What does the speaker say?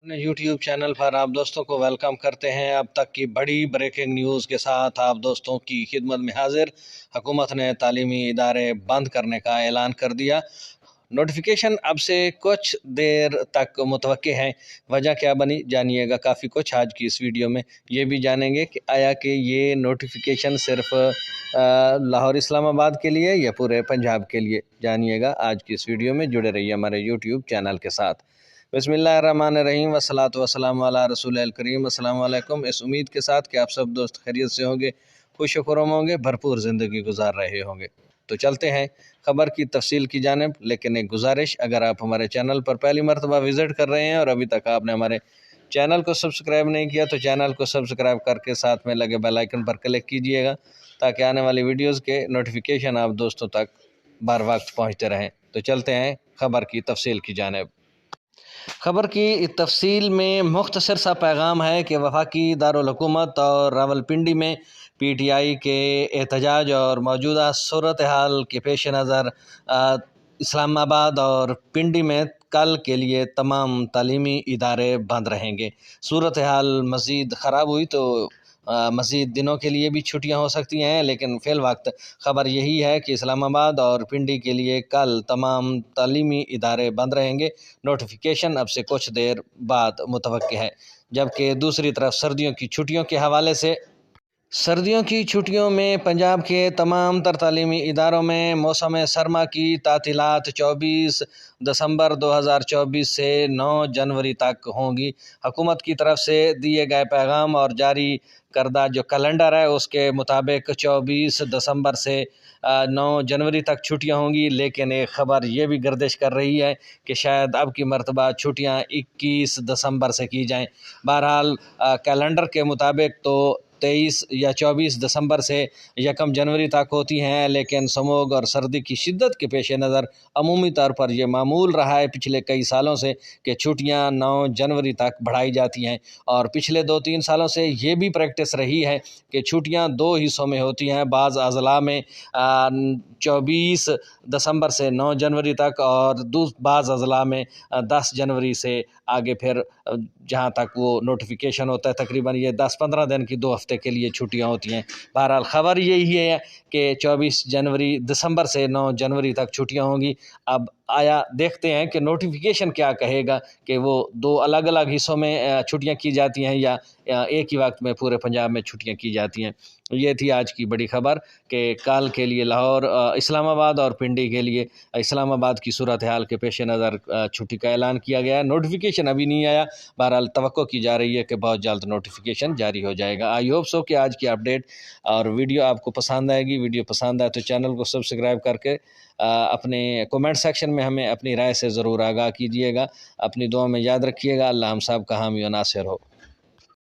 अपने YouTube channel पर आप दोस्तों को वेलकम करते हैं। अब तक की बड़ी ब्रेकिंग न्यूज़ के साथ आप दोस्तों की खिदमत में हाजिर। हुकूमत ने तालीमी इदारे बंद करने का ऐलान कर दिया। नोटिफिकेशन अब से कुछ देर तक मुतवक्के हैं। वजह क्या बनी जानिएगा काफ़ी कुछ आज की इस वीडियो में। ये भी जानेंगे कि आया कि ये नोटिफिकेशन सिर्फ लाहौर इस्लामाबाद के लिए या पूरे पंजाब के लिए। जानिएगा आज की इस वीडियो में, जुड़े रहिए हमारे YouTube चैनल के साथ। बिस्मिल्लाहिर्रहमानिर्रहीम वस्सलातु वस्सलामु अला रसूलिल करीम। अस्सलाम वालेकुम। इस उम्मीद के साथ कि आप सब दोस्त खैरियत से होंगे, खुश खुर्रम होंगे, भरपूर ज़िंदगी गुजार रहे होंगे। तो चलते हैं ख़बर की तफसील की जानिब। लेकिन एक गुजारिश, अगर आप हमारे चैनल पर पहली मरतबा विज़िट कर रहे हैं और अभी तक आपने हमारे चैनल को सब्सक्राइब नहीं किया तो चैनल को सब्सक्राइब करके साथ में लगे बेल आइकन पर क्लिक कीजिएगा, ताकि आने वाली वीडियोज़ के नोटिफिकेशन आप दोस्तों तक बर वक्त पहुँचते रहें। तो चलते हैं ख़बर की तफसील की जानिब। ख़बर की तफसील में मुख्तसर सा पैगाम है कि वफाकी दारुल हुकूमत और रावलपिंडी में PTI के एहतजाज और मौजूदा सूरत हाल के पेश नज़र इस्लामाबाद और पिंडी में कल के लिए तमाम तालीमी इदारे बंद रहेंगे। सूरत हाल मज़ीद ख़राब हुई तो मज़ीद दिनों के लिए भी छुट्टियां हो सकती हैं, लेकिन फ़िल वक्त ख़बर यही है कि इस्लामाबाद और पिंडी के लिए कल तमाम तालीमी इदारे बंद रहेंगे। नोटिफिकेशन अब से कुछ देर बाद मुतवक्के है। जबकि दूसरी तरफ सर्दियों की छुट्टियों के हवाले से सर्दियों की छुट्टियों में पंजाब के तमाम तर तालीमी इदारों में मौसम सरमा की तातीलात 24 दिसंबर 2024 से 9 जनवरी तक होंगी। हुकूमत की तरफ से दिए गए पैगाम और जारी करदा जो कैलेंडर है उसके मुताबिक 24 दिसंबर से 9 जनवरी तक छुट्टियां होंगी। लेकिन एक ख़बर ये भी गर्दिश कर रही है कि शायद अब की मरतबा छुट्टियां 21 दिसंबर से की जाएं। बहरहाल कैलेंडर के मुताबिक तो 23 या 24 दिसंबर से 1 जनवरी तक होती हैं, लेकिन समोग और सर्दी की शिद्दत के पेश नज़र अमूमी तौर पर यह मामूल रहा है पिछले कई सालों से कि छुट्टियां 9 जनवरी तक बढ़ाई जाती हैं। और पिछले 2-3 सालों से ये भी प्रैक्टिस रही है कि छुट्टियां 2 हिस्सों में होती हैं। बाज़ अज़ला में 24 दिसंबर से 9 जनवरी तक और बाज़ अज़ला में 10 जनवरी से आगे फिर जहाँ तक वो नोटिफिकेशन होता है तकरीबन ये 10-15 दिन की 2 हफ्ते के लिए छुट्टियाँ होती हैं। बहरहाल ख़बर यही है कि 24 जनवरी दिसंबर से 9 जनवरी तक छुट्टियाँ होंगी। अब आया देखते हैं कि नोटिफिकेशन क्या कहेगा कि वो 2 अलग अलग हिस्सों में छुट्टियाँ की जाती हैं या एक ही वक्त में पूरे पंजाब में छुट्टियाँ की जाती हैं। ये थी आज की बड़ी ख़बर कि कल के लिए लाहौर इस्लामाबाद और पिंडी के लिए इस्लामाबाद की सूरत हाल के पेश नज़र छुट्टी का ऐलान किया गया है। नोटिफिकेशन अभी नहीं आया। बहरहाल तवक्को की जा रही है कि बहुत जल्द नोटिफिकेशन जारी हो जाएगा। आई होप सो कि आज की अपडेट और वीडियो आपको पसंद आएगी। वीडियो पसंद आए तो चैनल को सब्सक्राइब करके अपने कमेंट सेक्शन में हमें अपनी राय से ज़रूर आगाह कीजिएगा। अपनी दुआ में याद रखिएगा। अल्लाह हम सब का हामी व नासिर हो।